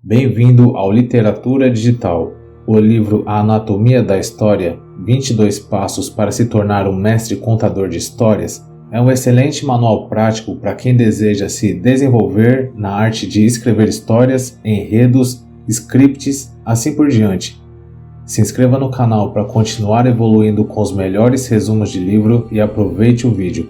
Bem-vindo ao Literatura Digital. O livro A Anatomia da História, 22 Passos para se tornar um mestre contador de histórias, é um excelente manual prático para quem deseja se desenvolver na arte de escrever histórias, enredos, scripts, assim por diante. Se inscreva no canal para continuar evoluindo com os melhores resumos de livro e aproveite o vídeo.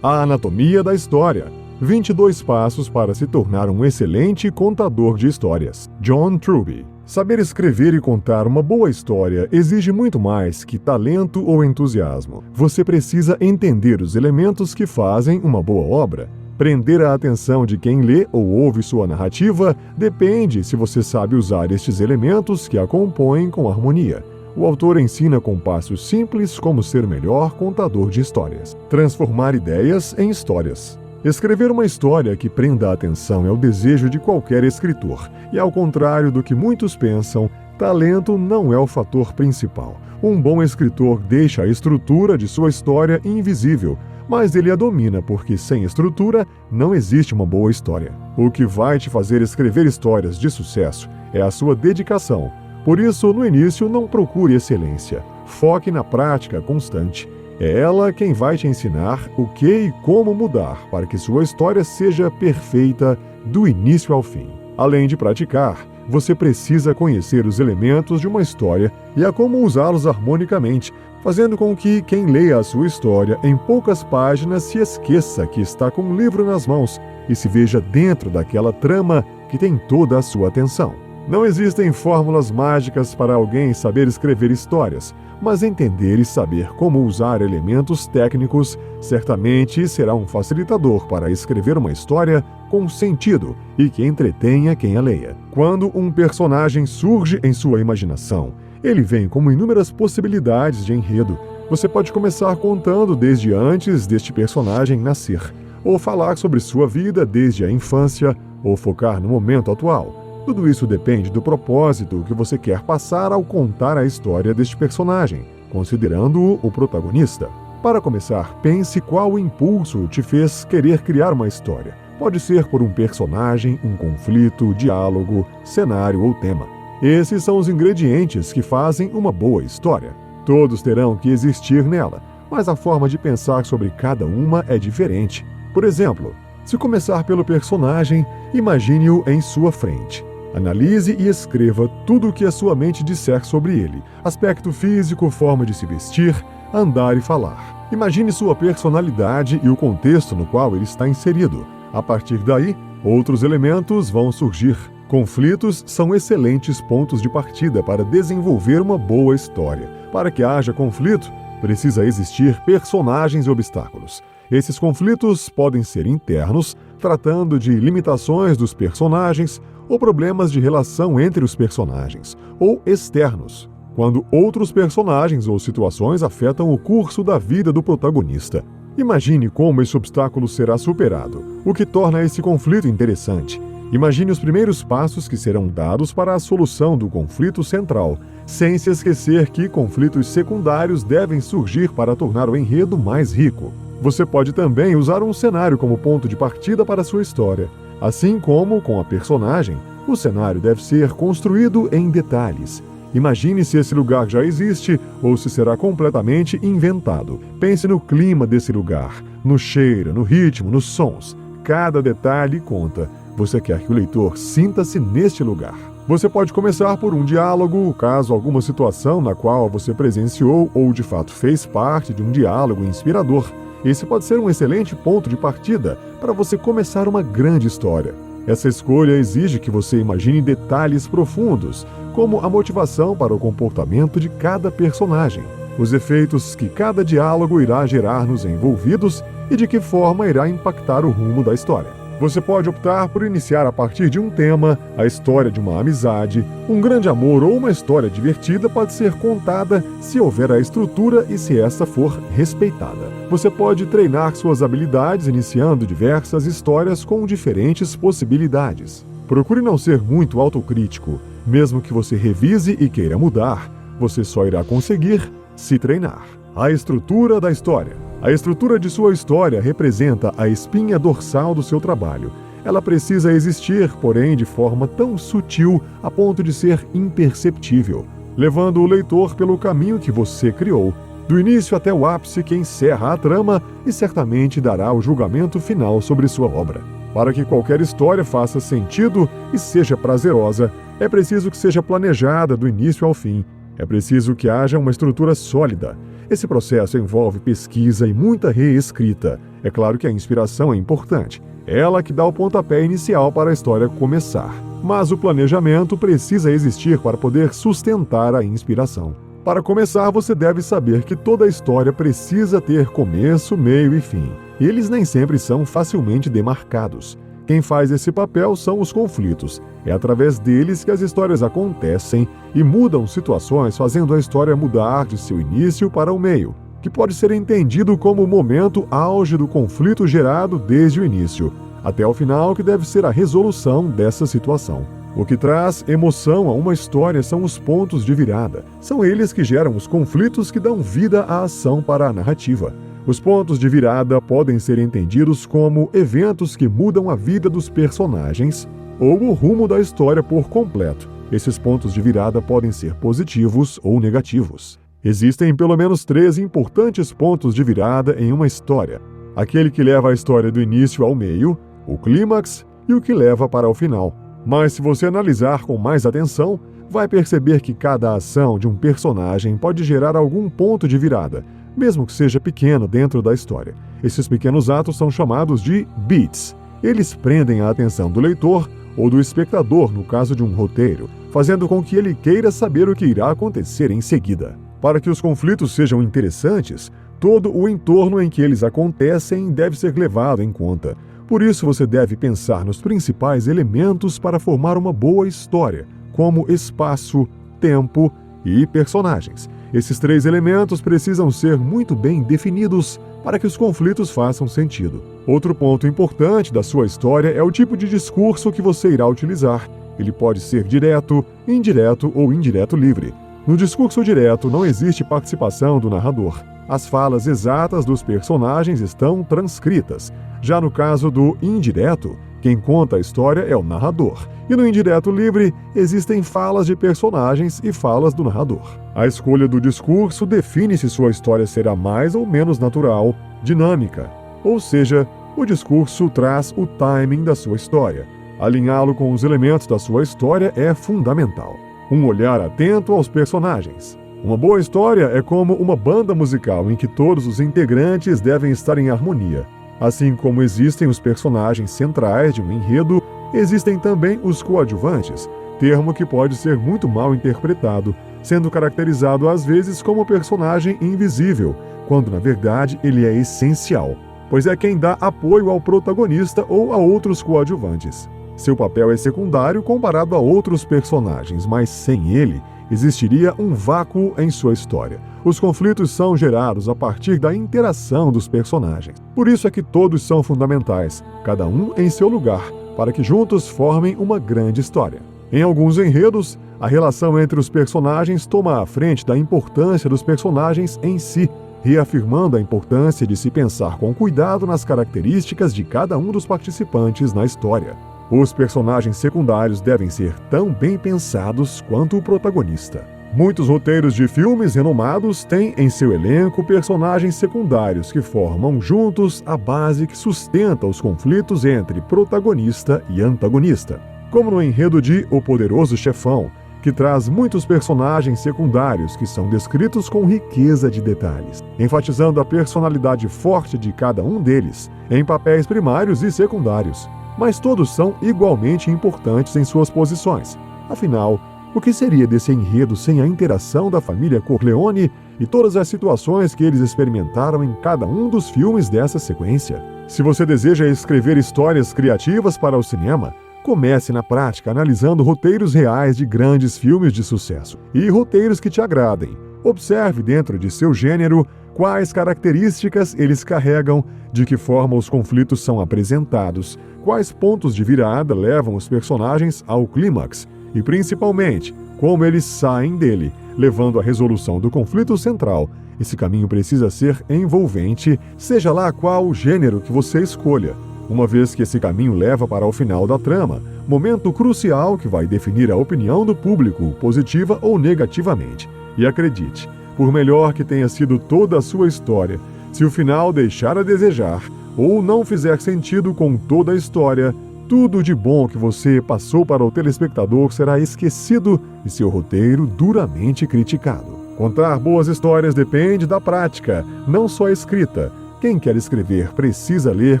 A Anatomia da História, 22 passos para se tornar um excelente contador de histórias. John Truby. Saber escrever e contar uma boa história exige muito mais que talento ou entusiasmo. Você precisa entender os elementos que fazem uma boa obra. Prender a atenção de quem lê ou ouve sua narrativa depende se você sabe usar estes elementos que a compõem com harmonia. O autor ensina com passos simples como ser melhor contador de histórias. Transformar ideias em histórias. Escrever uma história que prenda a atenção é o desejo de qualquer escritor, e ao contrário do que muitos pensam, talento não é o fator principal. Um bom escritor deixa a estrutura de sua história invisível, mas ele a domina porque sem estrutura não existe uma boa história. O que vai te fazer escrever histórias de sucesso é a sua dedicação. Por isso, no início, não procure excelência. Foque na prática constante. É ela quem vai te ensinar o que e como mudar para que sua história seja perfeita do início ao fim. Além de praticar, você precisa conhecer os elementos de uma história e a como usá-los harmonicamente, fazendo com que quem leia a sua história em poucas páginas se esqueça que está com um livro nas mãos e se veja dentro daquela trama que tem toda a sua atenção. Não existem fórmulas mágicas para alguém saber escrever histórias, mas entender e saber como usar elementos técnicos certamente será um facilitador para escrever uma história com sentido e que entretenha quem a leia. Quando um personagem surge em sua imaginação, ele vem com inúmeras possibilidades de enredo. Você pode começar contando desde antes deste personagem nascer, ou falar sobre sua vida desde a infância, ou focar no momento atual. Tudo isso depende do propósito que você quer passar ao contar a história deste personagem, considerando-o o protagonista. Para começar, pense qual impulso te fez querer criar uma história. Pode ser por um personagem, um conflito, diálogo, cenário ou tema. Esses são os ingredientes que fazem uma boa história. Todos terão que existir nela, mas a forma de pensar sobre cada uma é diferente. Por exemplo, se começar pelo personagem, imagine-o em sua frente. Analise e escreva tudo o que a sua mente disser sobre ele. Aspecto físico, forma de se vestir, andar e falar. Imagine sua personalidade e o contexto no qual ele está inserido. A partir daí, outros elementos vão surgir. Conflitos são excelentes pontos de partida para desenvolver uma boa história. Para que haja conflito, precisa existir personagens e obstáculos. Esses conflitos podem ser internos, tratando de limitações dos personagens ou problemas de relação entre os personagens, ou externos, quando outros personagens ou situações afetam o curso da vida do protagonista. Imagine como esse obstáculo será superado, o que torna esse conflito interessante. Imagine os primeiros passos que serão dados para a solução do conflito central, sem se esquecer que conflitos secundários devem surgir para tornar o enredo mais rico. Você pode também usar um cenário como ponto de partida para a sua história. Assim como com a personagem, o cenário deve ser construído em detalhes. Imagine se esse lugar já existe ou se será completamente inventado. Pense no clima desse lugar, no cheiro, no ritmo, nos sons. Cada detalhe conta. Você quer que o leitor sinta-se neste lugar. Você pode começar por um diálogo, caso alguma situação na qual você presenciou ou de fato fez parte de um diálogo inspirador. Esse pode ser um excelente ponto de partida para você começar uma grande história. Essa escolha exige que você imagine detalhes profundos, como a motivação para o comportamento de cada personagem, os efeitos que cada diálogo irá gerar nos envolvidos e de que forma irá impactar o rumo da história. Você pode optar por iniciar a partir de um tema, a história de uma amizade, um grande amor ou uma história divertida pode ser contada se houver a estrutura e se essa for respeitada. Você pode treinar suas habilidades iniciando diversas histórias com diferentes possibilidades. Procure não ser muito autocrítico. Mesmo que você revise e queira mudar, você só irá conseguir se treinar. A estrutura da história. A estrutura de sua história representa a espinha dorsal do seu trabalho. Ela precisa existir, porém de forma tão sutil a ponto de ser imperceptível, levando o leitor pelo caminho que você criou, do início até o ápice que encerra a trama e certamente dará o julgamento final sobre sua obra. Para que qualquer história faça sentido e seja prazerosa, é preciso que seja planejada do início ao fim. É preciso que haja uma estrutura sólida. Esse processo envolve pesquisa e muita reescrita. É claro que a inspiração é importante. É ela que dá o pontapé inicial para a história começar. Mas o planejamento precisa existir para poder sustentar a inspiração. Para começar, você deve saber que toda história precisa ter começo, meio e fim. Eles nem sempre são facilmente demarcados. Quem faz esse papel são os conflitos. É através deles que as histórias acontecem e mudam situações, fazendo a história mudar de seu início para o meio, que pode ser entendido como o momento auge do conflito gerado desde o início, até o final, que deve ser a resolução dessa situação. O que traz emoção a uma história são os pontos de virada. São eles que geram os conflitos que dão vida à ação para a narrativa. Os pontos de virada podem ser entendidos como eventos que mudam a vida dos personagens ou o rumo da história por completo. Esses pontos de virada podem ser positivos ou negativos. Existem pelo menos 3 importantes pontos de virada em uma história: aquele que leva a história do início ao meio, o clímax e o que leva para o final. Mas se você analisar com mais atenção, vai perceber que cada ação de um personagem pode gerar algum ponto de virada, mesmo que seja pequeno dentro da história. Esses pequenos atos são chamados de beats. Eles prendem a atenção do leitor ou do espectador, no caso de um roteiro, fazendo com que ele queira saber o que irá acontecer em seguida. Para que os conflitos sejam interessantes, todo o entorno em que eles acontecem deve ser levado em conta. Por isso, você deve pensar nos principais elementos para formar uma boa história, como espaço, tempo e personagens. Esses 3 elementos precisam ser muito bem definidos para que os conflitos façam sentido. Outro ponto importante da sua história é o tipo de discurso que você irá utilizar. Ele pode ser direto, indireto ou indireto livre. No discurso direto não existe participação do narrador. As falas exatas dos personagens estão transcritas. Já no caso do indireto, quem conta a história é o narrador. E no indireto livre, existem falas de personagens e falas do narrador. A escolha do discurso define se sua história será mais ou menos natural, dinâmica. Ou seja, o discurso traz o timing da sua história. Alinhá-lo com os elementos da sua história é fundamental. Um olhar atento aos personagens. Uma boa história é como uma banda musical em que todos os integrantes devem estar em harmonia. Assim como existem os personagens centrais de um enredo, existem também os coadjuvantes, termo que pode ser muito mal interpretado, sendo caracterizado às vezes como personagem invisível, quando na verdade ele é essencial, pois é quem dá apoio ao protagonista ou a outros coadjuvantes. Seu papel é secundário comparado a outros personagens, mas sem ele, existiria um vácuo em sua história. Os conflitos são gerados a partir da interação dos personagens. Por isso é que todos são fundamentais, cada um em seu lugar, para que juntos formem uma grande história. Em alguns enredos, a relação entre os personagens toma a frente da importância dos personagens em si, reafirmando a importância de se pensar com cuidado nas características de cada um dos participantes na história. Os personagens secundários devem ser tão bem pensados quanto o protagonista. Muitos roteiros de filmes renomados têm em seu elenco personagens secundários que formam juntos a base que sustenta os conflitos entre protagonista e antagonista. Como no enredo de O Poderoso Chefão, que traz muitos personagens secundários que são descritos com riqueza de detalhes, enfatizando a personalidade forte de cada um deles em papéis primários e secundários. Mas todos são igualmente importantes em suas posições. Afinal, o que seria desse enredo sem a interação da família Corleone e todas as situações que eles experimentaram em cada um dos filmes dessa sequência? Se você deseja escrever histórias criativas para o cinema, comece na prática analisando roteiros reais de grandes filmes de sucesso e roteiros que te agradem. Observe dentro de seu gênero quais características eles carregam, de que forma os conflitos são apresentados, quais pontos de virada levam os personagens ao clímax e, principalmente, como eles saem dele, levando à resolução do conflito central. Esse caminho precisa ser envolvente, seja lá qual o gênero que você escolha. uma vez que esse caminho leva para o final da trama, momento crucial que vai definir a opinião do público, positiva ou negativamente. E acredite, por melhor que tenha sido toda a sua história, se o final deixar a desejar ou não fizer sentido com toda a história, tudo de bom que você passou para o telespectador será esquecido e seu roteiro duramente criticado. Contar boas histórias depende da prática, não só a escrita. Quem quer escrever precisa ler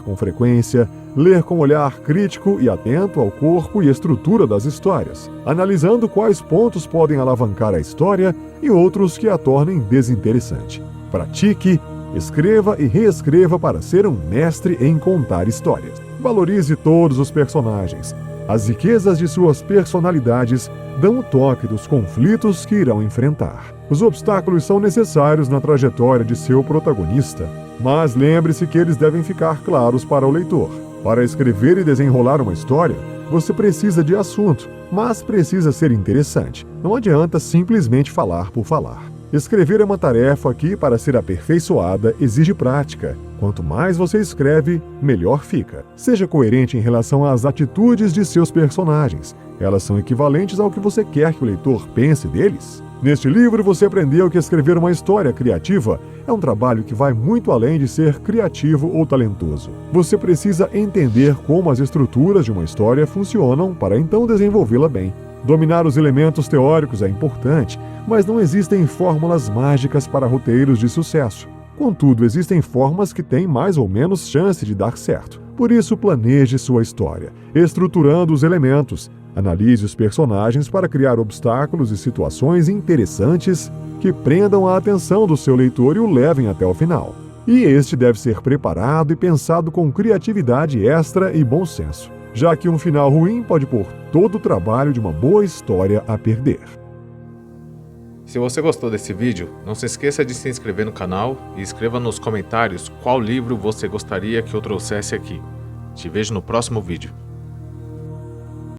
com frequência, ler com olhar crítico e atento ao corpo e estrutura das histórias, analisando quais pontos podem alavancar a história e outros que a tornem desinteressante. Pratique, escreva e reescreva para ser um mestre em contar histórias. Valorize todos os personagens. As riquezas de suas personalidades dão o toque dos conflitos que irão enfrentar. Os obstáculos são necessários na trajetória de seu protagonista, mas lembre-se que eles devem ficar claros para o leitor. Para escrever e desenrolar uma história, você precisa de assunto, mas precisa ser interessante. Não adianta simplesmente falar por falar. Escrever é uma tarefa que, para ser aperfeiçoada, exige prática. Quanto mais você escreve, melhor fica. Seja coerente em relação às atitudes de seus personagens. Elas são equivalentes ao que você quer que o leitor pense deles? Neste livro, você aprendeu que escrever uma história criativa é um trabalho que vai muito além de ser criativo ou talentoso. Você precisa entender como as estruturas de uma história funcionam para então desenvolvê-la bem. Dominar os elementos teóricos é importante, mas não existem fórmulas mágicas para roteiros de sucesso. Contudo, existem formas que têm mais ou menos chance de dar certo. Por isso, planeje sua história, estruturando os elementos. Analise os personagens para criar obstáculos e situações interessantes que prendam a atenção do seu leitor e o levem até o final. E este deve ser preparado e pensado com criatividade extra e bom senso, já que um final ruim pode pôr todo o trabalho de uma boa história a perder. Se você gostou desse vídeo, não se esqueça de se inscrever no canal e escreva nos comentários qual livro você gostaria que eu trouxesse aqui. Te vejo no próximo vídeo.